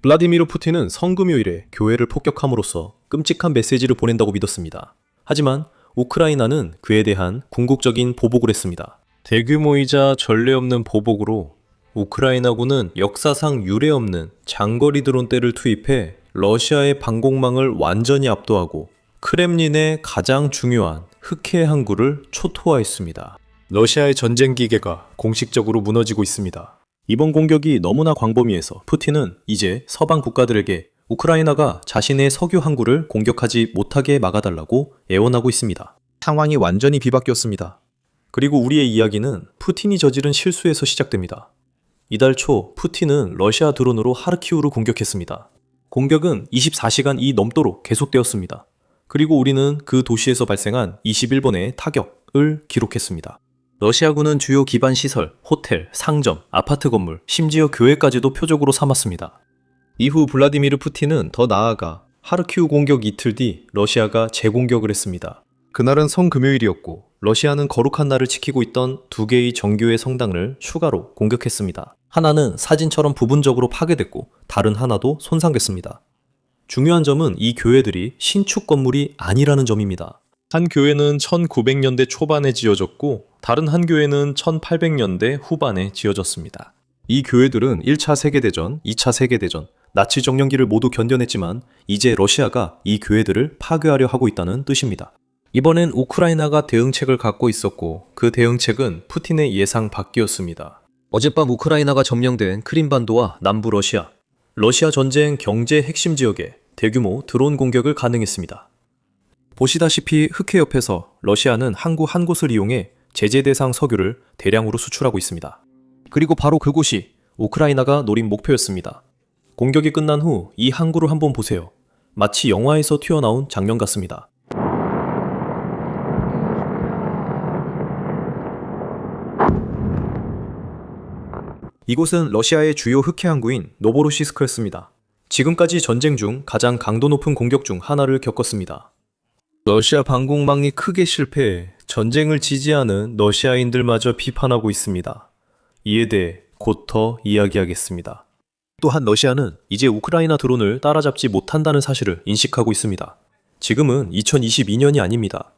블라디미르 푸틴은 성금요일에 교회를 폭격함으로써 끔찍한 메시지를 보낸다고 믿었습니다. 하지만 우크라이나는 그에 대한 궁극적인 보복을 했습니다. 대규모이자 전례 없는 보복으로 우크라이나군은 역사상 유례 없는 장거리 드론대를 투입해 러시아의 방공망을 완전히 압도하고 크렘린의 가장 중요한 흑해 항구를 초토화했습니다. 러시아의 전쟁 기계가 공식적으로 무너지고 있습니다. 이번 공격이 너무나 광범위해서 푸틴은 이제 서방 국가들에게 우크라이나가 자신의 석유 항구를 공격하지 못하게 막아달라고 애원하고 있습니다. 상황이 완전히 뒤바뀌었습니다. 그리고 우리의 이야기는 푸틴이 저지른 실수에서 시작됩니다. 이달 초 푸틴은 러시아 드론으로 하르키우를 공격했습니다. 공격은 24시간 이 넘도록 계속되었습니다. 그리고 우리는 그 도시에서 발생한 21번의 타격을 기록했습니다. 러시아군은 주요 기반 시설, 호텔, 상점, 아파트 건물, 심지어 교회까지도 표적으로 삼았습니다. 이후 블라디미르 푸틴은 더 나아가 하르키우 공격 이틀 뒤 러시아가 재공격을 했습니다. 그날은 성금요일이었고 러시아는 거룩한 날을 지키고 있던 두 개의 정교회 성당을 추가로 공격했습니다. 하나는 사진처럼 부분적으로 파괴됐고 다른 하나도 손상됐습니다. 중요한 점은 이 교회들이 신축 건물이 아니라는 점입니다. 한 교회는 1900년대 초반에 지어졌고 다른 한 교회는 1800년대 후반에 지어졌습니다. 이 교회들은 1차 세계대전, 2차 세계대전, 나치 정령기를 모두 견뎌냈지만 이제 러시아가 이 교회들을 파괴하려 하고 있다는 뜻입니다. 이번엔 우크라이나가 대응책을 갖고 있었고 그 대응책은 푸틴의 예상 밖이었습니다. 어젯밤 우크라이나가 점령된 크림반도와 남부 러시아 전쟁 경제 핵심 지역에 대규모 드론 공격을 가능했습니다. 보시다시피 흑해 옆에서 러시아는 항구 한 곳을 이용해 제재 대상 석유를 대량으로 수출하고 있습니다. 그리고 바로 그곳이 우크라이나가 노린 목표였습니다. 공격이 끝난 후 이 항구를 한번 보세요. 마치 영화에서 튀어나온 장면 같습니다. 이곳은 러시아의 주요 흑해 항구인 노보로시스크였습니다. 지금까지 전쟁 중 가장 강도 높은 공격 중 하나를 겪었습니다. 러시아 방공망이 크게 실패해 전쟁을 지지하는 러시아인들마저 비판하고 있습니다. 이에 대해 곧 더 이야기하겠습니다. 또한 러시아는 이제 우크라이나 드론을 따라잡지 못한다는 사실을 인식하고 있습니다. 지금은 2022년이 아닙니다.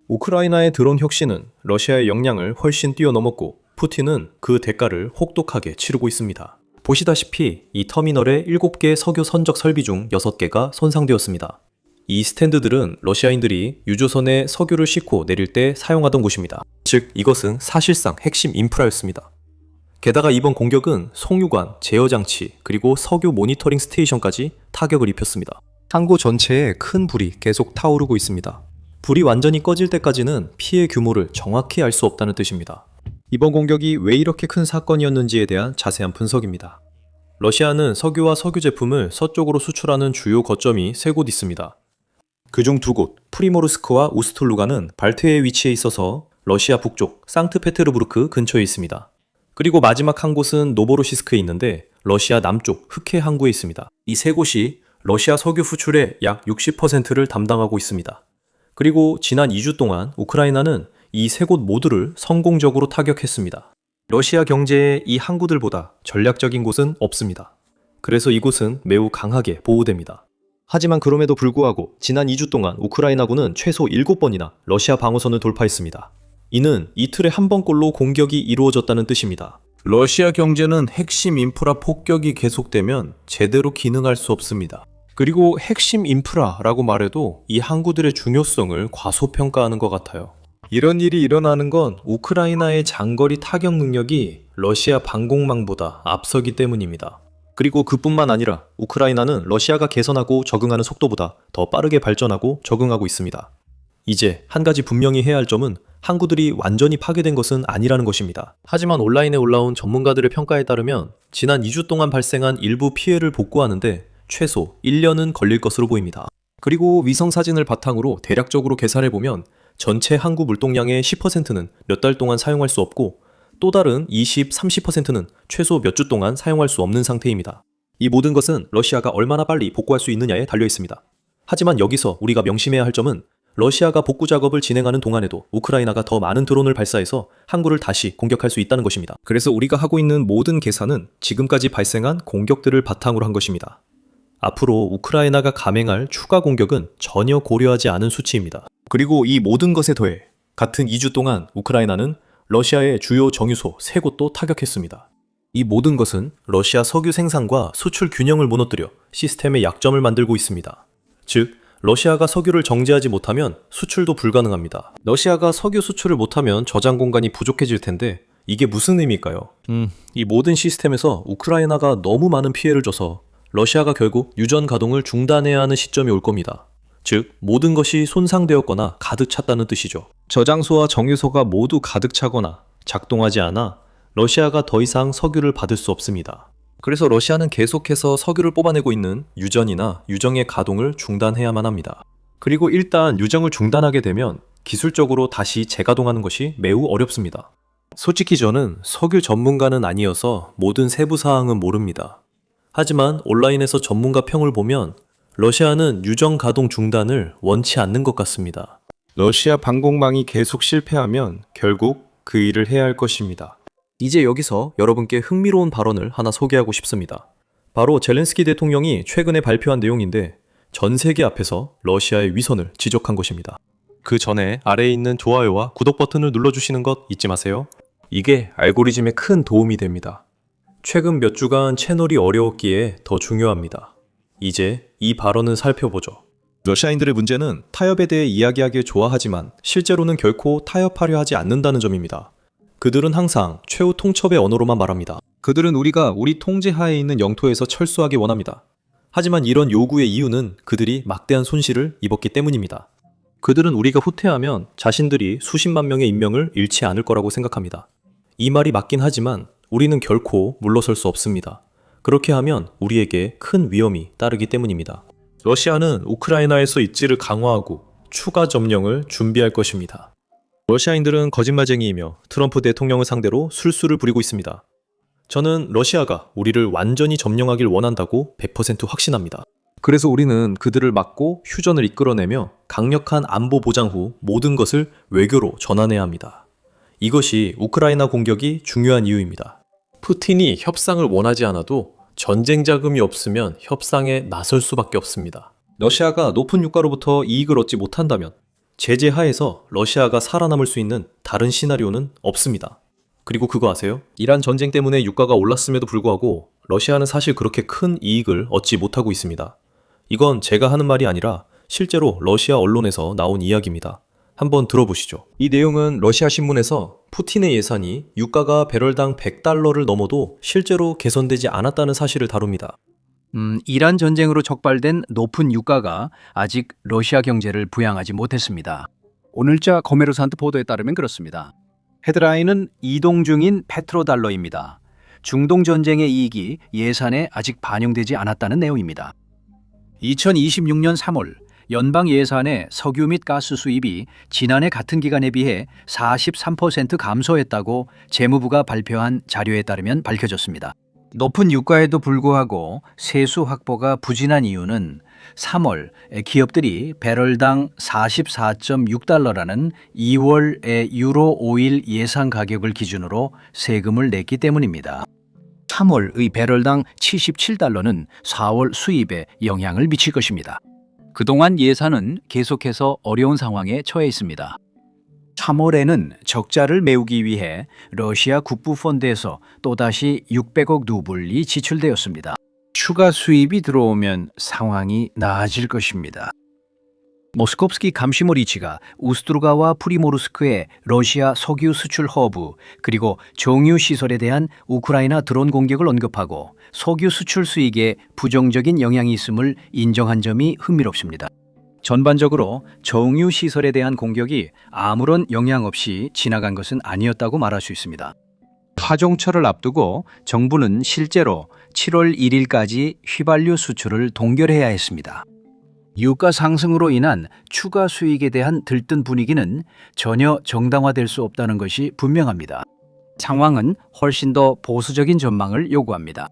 우크라이나의 드론 혁신은 러시아의 역량을 훨씬 뛰어넘었고 푸틴은 그 대가를 혹독하게 치르고 있습니다. 보시다시피 이 터미널의 7개 석유 선적 설비 중 6개가 손상되었습니다. 이 스탠드들은 러시아인들이 유조선에 석유를 싣고 내릴 때 사용하던 곳입니다. 즉 이것은 사실상 핵심 인프라였습니다. 게다가 이번 공격은 송유관, 제어장치, 그리고 석유 모니터링 스테이션까지 타격을 입혔습니다. 항구 전체에 큰 불이 계속 타오르고 있습니다. 불이 완전히 꺼질 때까지는 피해 규모를 정확히 알 수 없다는 뜻입니다. 이번 공격이 왜 이렇게 큰 사건이었는지에 대한 자세한 분석입니다. 러시아는 석유와 석유 제품을 서쪽으로 수출하는 주요 거점이 3곳 있습니다. 그중 2곳, 프리모르스크와 우스툴루가는 발트해에 위치해 있어서 러시아 북쪽 상트페테르부르크 근처에 있습니다. 그리고 마지막 한 곳은 노보로시스크에 있는데 러시아 남쪽 흑해 항구에 있습니다. 이 3곳이 러시아 석유 수출의 약 60%를 담당하고 있습니다. 그리고 지난 2주 동안 우크라이나는 이 3곳 모두를 성공적으로 타격했습니다. 러시아 경제의 이 항구들보다 전략적인 곳은 없습니다. 그래서 이곳은 매우 강하게 보호됩니다. 하지만 그럼에도 불구하고 지난 2주 동안 우크라이나군은 최소 7번이나 러시아 방어선을 돌파했습니다. 이는 이틀에 한 번꼴로 공격이 이루어졌다는 뜻입니다. 러시아 경제는 핵심 인프라 폭격이 계속되면 제대로 기능할 수 없습니다. 그리고 핵심 인프라라고 말해도 이 항구들의 중요성을 과소평가하는 것 같아요. 이런 일이 일어나는 건 우크라이나의 장거리 타격 능력이 러시아 방공망보다 앞서기 때문입니다. 그리고 그뿐만 아니라 우크라이나는 러시아가 개선하고 적응하는 속도보다 더 빠르게 발전하고 적응하고 있습니다. 이제 한 가지 분명히 해야 할 점은 항구들이 완전히 파괴된 것은 아니라는 것입니다. 하지만 온라인에 올라온 전문가들의 평가에 따르면 지난 2주 동안 발생한 일부 피해를 복구하는데 최소 1년은 걸릴 것으로 보입니다. 그리고 위성사진을 바탕으로 대략적으로 계산해보면 전체 항구 물동량의 10%는 몇 달 동안 사용할 수 없고 또 다른 20, 30%는 최소 몇 주 동안 사용할 수 없는 상태입니다. 이 모든 것은 러시아가 얼마나 빨리 복구할 수 있느냐에 달려 있습니다. 하지만 여기서 우리가 명심해야 할 점은 러시아가 복구 작업을 진행하는 동안에도 우크라이나가 더 많은 드론을 발사해서 항구를 다시 공격할 수 있다는 것입니다. 그래서 우리가 하고 있는 모든 계산은 지금까지 발생한 공격들을 바탕으로 한 것입니다. 앞으로 우크라이나가 감행할 추가 공격은 전혀 고려하지 않은 수치입니다. 그리고 이 모든 것에 더해 같은 2주 동안 우크라이나는 러시아의 주요 정유소 3곳도 타격했습니다. 이 모든 것은 러시아 석유 생산과 수출 균형을 무너뜨려 시스템의 약점을 만들고 있습니다. 즉, 러시아가 석유를 정제하지 못하면 수출도 불가능합니다. 러시아가 석유 수출을 못하면 저장 공간이 부족해질 텐데 이게 무슨 의미일까요? 이 모든 시스템에서 우크라이나가 너무 많은 피해를 줘서 러시아가 결국 유전 가동을 중단해야 하는 시점이 올 겁니다. 즉, 모든 것이 손상되었거나 가득 찼다는 뜻이죠. 저장소와 정유소가 모두 가득 차거나 작동하지 않아 러시아가 더 이상 석유를 받을 수 없습니다. 그래서 러시아는 계속해서 석유를 뽑아내고 있는 유전이나 유정의 가동을 중단해야만 합니다. 그리고 일단 유정을 중단하게 되면 기술적으로 다시 재가동하는 것이 매우 어렵습니다. 솔직히 저는 석유 전문가는 아니어서 모든 세부 사항은 모릅니다. 하지만 온라인에서 전문가 평을 보면 러시아는 유정 가동 중단을 원치 않는 것 같습니다. 러시아 방공망이 계속 실패하면 결국 그 일을 해야 할 것입니다. 이제 여기서 여러분께 흥미로운 발언을 하나 소개하고 싶습니다. 바로 젤렌스키 대통령이 최근에 발표한 내용인데 전 세계 앞에서 러시아의 위선을 지적한 것입니다. 그 전에 아래에 있는 좋아요와 구독 버튼을 눌러주시는 것 잊지 마세요. 이게 알고리즘에 큰 도움이 됩니다. 최근 몇 주간 채널이 어려웠기에 더 중요합니다. 이제 이 발언을 살펴보죠. 러시아인들의 문제는 타협에 대해 이야기하길 좋아하지만 실제로는 결코 타협하려 하지 않는다는 점입니다. 그들은 항상 최후 통첩의 언어로만 말합니다. 그들은 우리가 우리 통제하에 있는 영토에서 철수하기 원합니다. 하지만 이런 요구의 이유는 그들이 막대한 손실을 입었기 때문입니다. 그들은 우리가 후퇴하면 자신들이 수십만 명의 인명을 잃지 않을 거라고 생각합니다. 이 말이 맞긴 하지만 우리는 결코 물러설 수 없습니다. 그렇게 하면 우리에게 큰 위험이 따르기 때문입니다. 러시아는 우크라이나에서 입지를 강화하고 추가 점령을 준비할 것입니다. 러시아인들은 거짓말쟁이이며 트럼프 대통령을 상대로 술수를 부리고 있습니다. 저는 러시아가 우리를 완전히 점령하길 원한다고 100% 확신합니다. 그래서 우리는 그들을 막고 휴전을 이끌어내며 강력한 안보 보장 후 모든 것을 외교로 전환해야 합니다. 이것이 우크라이나 공격이 중요한 이유입니다. 푸틴이 협상을 원하지 않아도 전쟁 자금이 없으면 협상에 나설 수밖에 없습니다. 러시아가 높은 유가로부터 이익을 얻지 못한다면 제재 하에서 러시아가 살아남을 수 있는 다른 시나리오는 없습니다. 그리고 그거 아세요? 이란 전쟁 때문에 유가가 올랐음에도 불구하고 러시아는 사실 그렇게 큰 이익을 얻지 못하고 있습니다. 이건 제가 하는 말이 아니라 실제로 러시아 언론에서 나온 이야기입니다. 한번 들어보시죠. 이 내용은 러시아 신문에서 푸틴의 예산이 유가가 배럴당 100달러를 넘어도 실제로 개선되지 않았다는 사실을 다룹니다. 이란 전쟁으로 적발된 높은 유가가 아직 러시아 경제를 부양하지 못했습니다. 오늘자 거메르산트 보도에 따르면 그렇습니다. 헤드라인은 이동 중인 페트로달러입니다. 중동 전쟁의 이익이 예산에 아직 반영되지 않았다는 내용입니다. 2026년 3월 연방 예산의 석유 및 가스 수입이 지난해 같은 기간에 비해 43% 감소했다고 재무부가 발표한 자료에 따르면 밝혀졌습니다. 높은 유가에도 불구하고 세수 확보가 부진한 이유는 3월 기업들이 배럴당 44.6달러라는 2월의 유로 오일 예상 가격을 기준으로 세금을 냈기 때문입니다. 3월의 배럴당 77달러는 4월 수입에 영향을 미칠 것입니다. 그동안 예산은 계속해서 어려운 상황에 처해 있습니다. 3월에는 적자를 메우기 위해 러시아 국부펀드에서 또다시 600억 루블이 지출되었습니다. 추가 수입이 들어오면 상황이 나아질 것입니다. 모스코브스키 감시모리치가 우스트루가와 프리모르스크의 러시아 석유 수출 허브 그리고 정유 시설에 대한 우크라이나 드론 공격을 언급하고 석유 수출 수익에 부정적인 영향이 있음을 인정한 점이 흥미롭습니다. 전반적으로 정유 시설에 대한 공격이 아무런 영향 없이 지나간 것은 아니었다고 말할 수 있습니다. 화종철을 앞두고 정부는 실제로 7월 1일까지 휘발유 수출을 동결해야 했습니다. 유가 상승으로 인한 추가 수익에 대한 들뜬 분위기는 전혀 정당화될 수 없다는 것이 분명합니다. 상황은 훨씬 더 보수적인 전망을 요구합니다.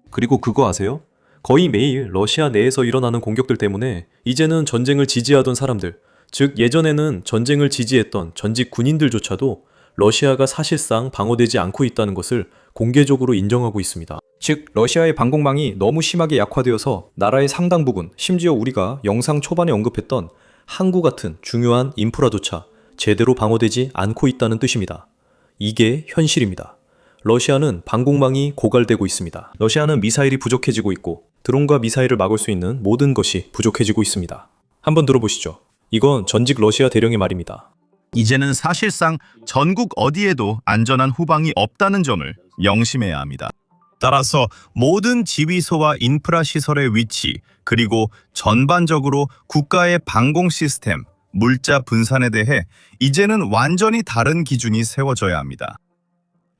그리고 그거 아세요? 거의 매일 러시아 내에서 일어나는 공격들 때문에 이제는 전쟁을 지지하던 사람들, 즉 예전에는 전쟁을 지지했던 전직 군인들조차도 러시아가 사실상 방어되지 않고 있다는 것을 공개적으로 인정하고 있습니다. 즉, 러시아의 방공망이 너무 심하게 약화되어서 나라의 상당 부분, 심지어 우리가 영상 초반에 언급했던 항구 같은 중요한 인프라조차 제대로 방어되지 않고 있다는 뜻입니다. 이게 현실입니다. 러시아는 방공망이 고갈되고 있습니다. 러시아는 미사일이 부족해지고 있고 드론과 미사일을 막을 수 있는 모든 것이 부족해지고 있습니다. 한번 들어보시죠. 이건 전직 러시아 대령의 말입니다. 이제는 사실상 전국 어디에도 안전한 후방이 없다는 점을 명심해야 합니다. 따라서 모든 지휘소와 인프라 시설의 위치, 그리고 전반적으로 국가의 방공 시스템, 물자 분산에 대해 이제는 완전히 다른 기준이 세워져야 합니다.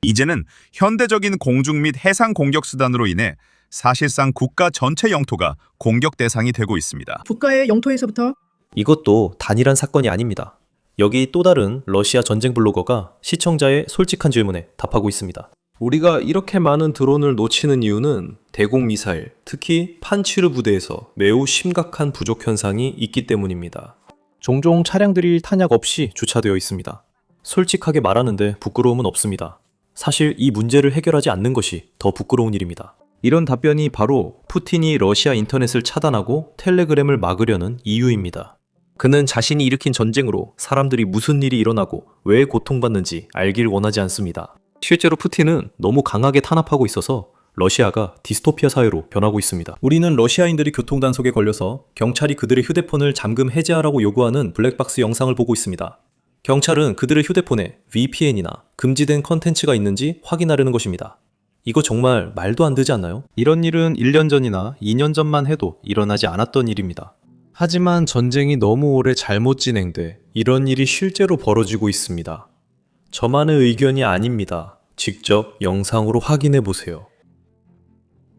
이제는 현대적인 공중 및 해상 공격 수단으로 인해 사실상 국가 전체 영토가 공격 대상이 되고 있습니다. 국가의 영토에서부터 이것도 단일한 사건이 아닙니다. 여기 또 다른 러시아 전쟁 블로거가 시청자의 솔직한 질문에 답하고 있습니다. 우리가 이렇게 많은 드론을 놓치는 이유는 대공 미사일, 특히 판치르 부대에서 매우 심각한 부족 현상이 있기 때문입니다. 종종 차량들이 탄약 없이 주차되어 있습니다. 솔직하게 말하는데 부끄러움은 없습니다. 사실 이 문제를 해결하지 않는 것이 더 부끄러운 일입니다. 이런 답변이 바로 푸틴이 러시아 인터넷을 차단하고 텔레그램을 막으려는 이유입니다. 그는 자신이 일으킨 전쟁으로 사람들이 무슨 일이 일어나고 왜 고통받는지 알길 원하지 않습니다. 실제로 푸틴은 너무 강하게 탄압하고 있어서 러시아가 디스토피아 사회로 변하고 있습니다. 우리는 러시아인들이 교통단속에 걸려서 경찰이 그들의 휴대폰을 잠금 해제하라고 요구하는 블랙박스 영상을 보고 있습니다. 경찰은 그들의 휴대폰에 VPN이나 금지된 컨텐츠가 있는지 확인하려는 것입니다. 이거 정말 말도 안 되지 않나요? 이런 일은 1년 전이나 2년 전만 해도 일어나지 않았던 일입니다. 하지만 전쟁이 너무 오래 잘못 진행돼 이런 일이 실제로 벌어지고 있습니다. 저만의 의견이 아닙니다. 직접 영상으로 확인해 보세요.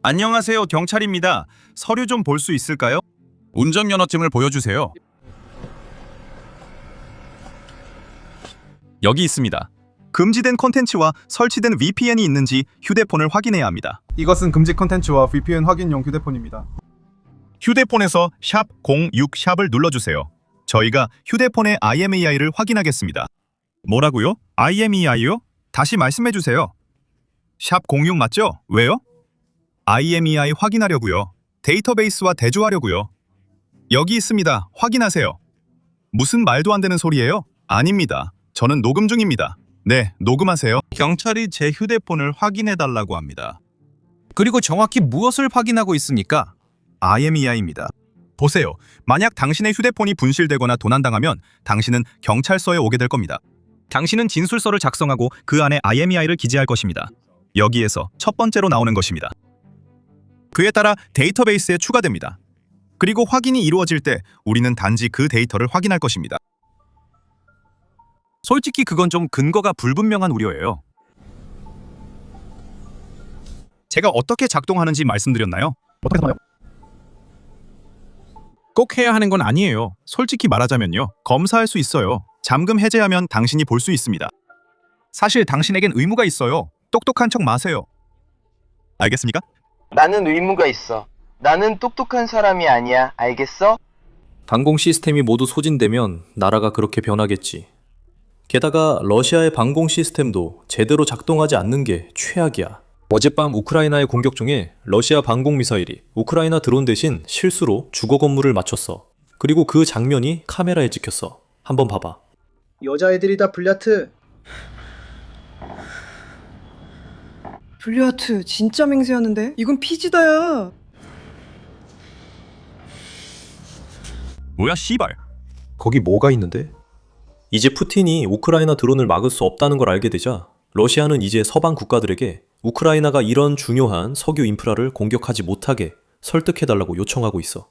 안녕하세요, 경찰입니다. 서류 좀 볼 수 있을까요? 운전면허증을 보여주세요. 여기 있습니다. 금지된 콘텐츠와 설치된 VPN이 있는지 휴대폰을 확인해야 합니다. 이것은 금지 콘텐츠와 VPN 확인용 휴대폰입니다. 휴대폰에서 샵 06 샵을 눌러주세요. 저희가 휴대폰의 IMEI를 확인하겠습니다. 뭐라고요? IMEI요? 다시 말씀해주세요. 샵 06 맞죠? 왜요? IMEI 확인하려고요. 데이터베이스와 대조하려고요. 여기 있습니다. 확인하세요. 무슨 말도 안 되는 소리예요? 아닙니다. 저는 녹음 중입니다. 네, 녹음하세요. 경찰이 제 휴대폰을 확인해달라고 합니다. 그리고 정확히 무엇을 확인하고 있습니까? IMEI입니다. 보세요. 만약 당신의 휴대폰이 분실되거나 도난당하면 당신은 경찰서에 오게 될 겁니다. 당신은 진술서를 작성하고 그 안에 IMEI를 기재할 것입니다. 여기에서 첫 번째로 나오는 것입니다. 그에 따라 데이터베이스에 추가됩니다. 그리고 확인이 이루어질 때 우리는 단지 그 데이터를 확인할 것입니다. 솔직히 그건 좀 근거가 불분명한 우려예요. 제가 어떻게 작동하는지 말씀드렸나요? 어떻게 하나요? 꼭 해야 하는 건 아니에요. 솔직히 말하자면요. 검사할 수 있어요. 잠금 해제하면 당신이 볼 수 있습니다. 사실 당신에겐 의무가 있어요. 똑똑한 척 마세요. 알겠습니까? 나는 의무가 있어. 나는 똑똑한 사람이 아니야. 알겠어? 방공 시스템이 모두 소진되면 나라가 그렇게 변하겠지. 게다가 러시아의 방공 시스템도 제대로 작동하지 않는 게 최악이야. 어젯밤 우크라이나의 공격 중에 러시아 방공 미사일이 우크라이나 드론 대신 실수로 주거 건물을 맞췄어. 그리고 그 장면이 카메라에 찍혔어. 한번 봐봐. 여자애들이다. 블야트. 블리아트 진짜 맹세하는데? 이건 피지다야. 뭐야 씨발. 거기 뭐가 있는데? 이제 푸틴이 우크라이나 드론을 막을 수 없다는 걸 알게 되자 러시아는 이제 서방 국가들에게 우크라이나가 이런 중요한 석유 인프라를 공격하지 못하게 설득해달라고 요청하고 있어.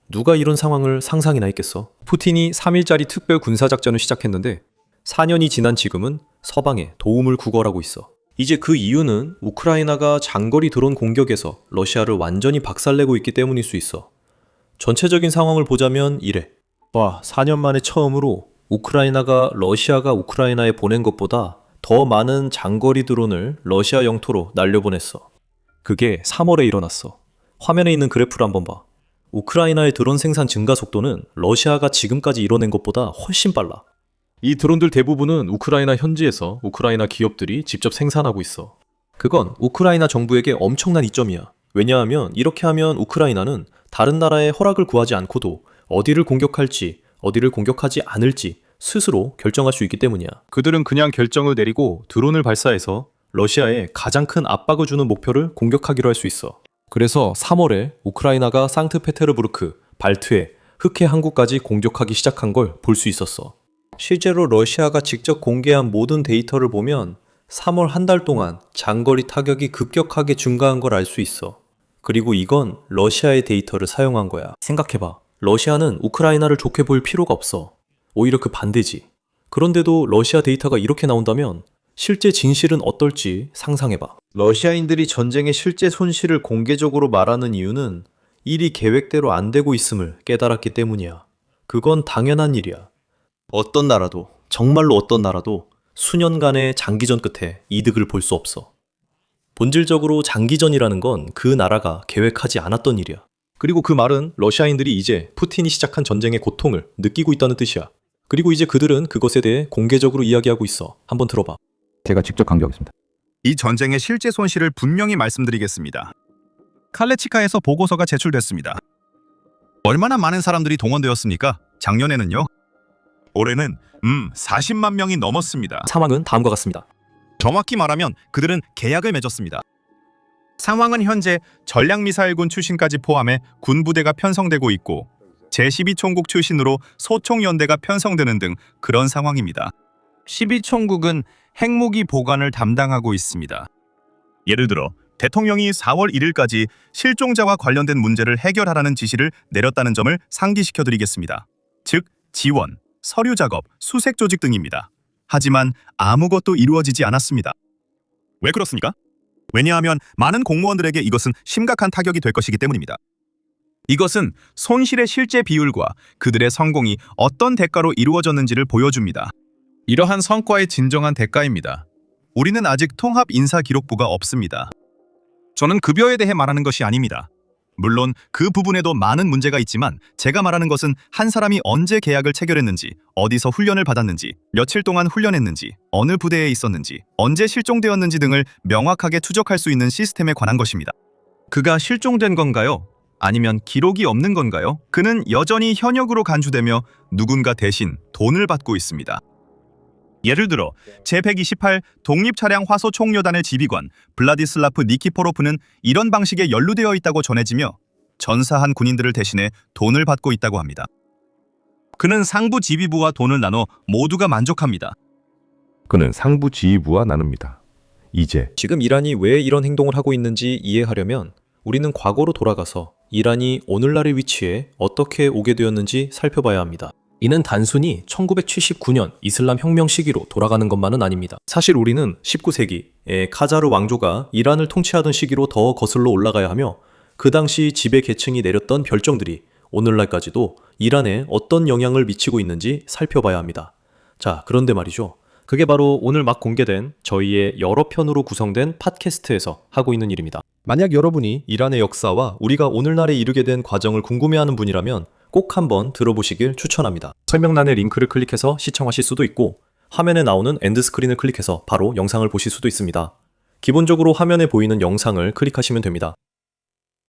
누가 이런 상황을 상상이나 했겠어? 푸틴이 3일짜리 특별 군사작전을 시작했는데 4년이 지난 지금은 서방에 도움을 구걸하고 있어. 이제 그 이유는 우크라이나가 장거리 드론 공격에서 러시아를 완전히 박살내고 있기 때문일 수 있어. 전체적인 상황을 보자면 이래. 와, 4년 만에 처음으로 우크라이나가 러시아가 우크라이나에 보낸 것보다 더 많은 장거리 드론을 러시아 영토로 날려보냈어. 그게 3월에 일어났어. 화면에 있는 그래프를 한번 봐. 우크라이나의 드론 생산 증가 속도는 러시아가 지금까지 이뤄낸 것보다 훨씬 빨라. 이 드론들 대부분은 우크라이나 현지에서 우크라이나 기업들이 직접 생산하고 있어. 그건 우크라이나 정부에게 엄청난 이점이야. 왜냐하면 이렇게 하면 우크라이나는 다른 나라의 허락을 구하지 않고도 어디를 공격할지, 어디를 공격하지 않을지 스스로 결정할 수 있기 때문이야. 그들은 그냥 결정을 내리고 드론을 발사해서 러시아에 가장 큰 압박을 주는 목표를 공격하기로 할 수 있어. 그래서 3월에 우크라이나가 상트페테르부르크, 발트해, 흑해 항구까지 공격하기 시작한 걸 볼 수 있었어. 실제로 러시아가 직접 공개한 모든 데이터를 보면 3월 한 달 동안 장거리 타격이 급격하게 증가한 걸 알 수 있어. 그리고 이건 러시아의 데이터를 사용한 거야. 생각해봐. 러시아는 우크라이나를 좋게 보일 필요가 없어. 오히려 그 반대지. 그런데도 러시아 데이터가 이렇게 나온다면 실제 진실은 어떨지 상상해봐. 러시아인들이 전쟁의 실제 손실을 공개적으로 말하는 이유는 일이 계획대로 안 되고 있음을 깨달았기 때문이야. 그건 당연한 일이야. 어떤 나라도, 정말로 어떤 나라도 수년간의 장기전 끝에 이득을 볼 수 없어. 본질적으로 장기전이라는 건 그 나라가 계획하지 않았던 일이야. 그리고 그 말은 러시아인들이 이제 푸틴이 시작한 전쟁의 고통을 느끼고 있다는 뜻이야. 그리고 이제 그들은 그것에 대해 공개적으로 이야기하고 있어. 한번 들어봐. 제가 직접 강조하겠습니다. 이 전쟁의 실제 손실을 분명히 말씀드리겠습니다. 칼레치카에서 보고서가 제출됐습니다. 얼마나 많은 사람들이 동원되었습니까? 작년에는요? 올해는 40만 명이 넘었습니다. 상황은 다음과 같습니다. 정확히 말하면 그들은 계약을 맺었습니다. 상황은 현재 전략미사일군 출신까지 포함해 군부대가 편성되고 있고 제12총국 출신으로 소총연대가 편성되는 등 그런 상황입니다. 12총국은 핵무기 보관을 담당하고 있습니다. 예를 들어 대통령이 4월 1일까지 실종자와 관련된 문제를 해결하라는 지시를 내렸다는 점을 상기시켜드리겠습니다. 즉 지원, 서류 작업, 수색 조직 등입니다. 하지만 아무것도 이루어지지 않았습니다. 왜 그렇습니까? 왜냐하면 많은 공무원들에게 이것은 심각한 타격이 될 것이기 때문입니다. 이것은 손실의 실제 비율과 그들의 성공이 어떤 대가로 이루어졌는지를 보여줍니다. 이러한 성과의 진정한 대가입니다. 우리는 아직 통합 인사 기록부가 없습니다. 저는 급여에 대해 말하는 것이 아닙니다. 물론 그 부분에도 많은 문제가 있지만 제가 말하는 것은 한 사람이 언제 계약을 체결했는지, 어디서 훈련을 받았는지, 며칠 동안 훈련했는지, 어느 부대에 있었는지, 언제 실종되었는지 등을 명확하게 추적할 수 있는 시스템에 관한 것입니다. 그가 실종된 건가요? 아니면 기록이 없는 건가요? 그는 여전히 현역으로 간주되며 누군가 대신 돈을 받고 있습니다. 예를 들어 제128 독립차량 화소총료단의 지휘관 블라디슬라프 니키포로프는 이런 방식에 연루되어 있다고 전해지며 전사한 군인들을 대신해 돈을 받고 있다고 합니다. 그는 상부 지휘부와 돈을 나눠 모두가 만족합니다. 그는 상부 지휘부와 나눕니다. 이제 지금 이란이 왜 이런 행동을 하고 있는지 이해하려면 우리는 과거로 돌아가서 이란이 오늘날의 위치에 어떻게 오게 되었는지 살펴봐야 합니다. 이는 단순히 1979년 이슬람 혁명 시기로 돌아가는 것만은 아닙니다. 사실 우리는 19세기에 카자르 왕조가 이란을 통치하던 시기로 더 거슬러 올라가야 하며 그 당시 지배 계층이 내렸던 결정들이 오늘날까지도 이란에 어떤 영향을 미치고 있는지 살펴봐야 합니다. 자, 그런데 말이죠. 그게 바로 오늘 막 공개된 저희의 여러 편으로 구성된 팟캐스트에서 하고 있는 일입니다. 만약 여러분이 이란의 역사와 우리가 오늘날에 이르게 된 과정을 궁금해하는 분이라면 꼭 한번 들어보시길 추천합니다. 설명란의 링크를 클릭해서 시청하실 수도 있고 화면에 나오는 엔드스크린을 클릭해서 바로 영상을 보실 수도 있습니다. 기본적으로 화면에 보이는 영상을 클릭하시면 됩니다.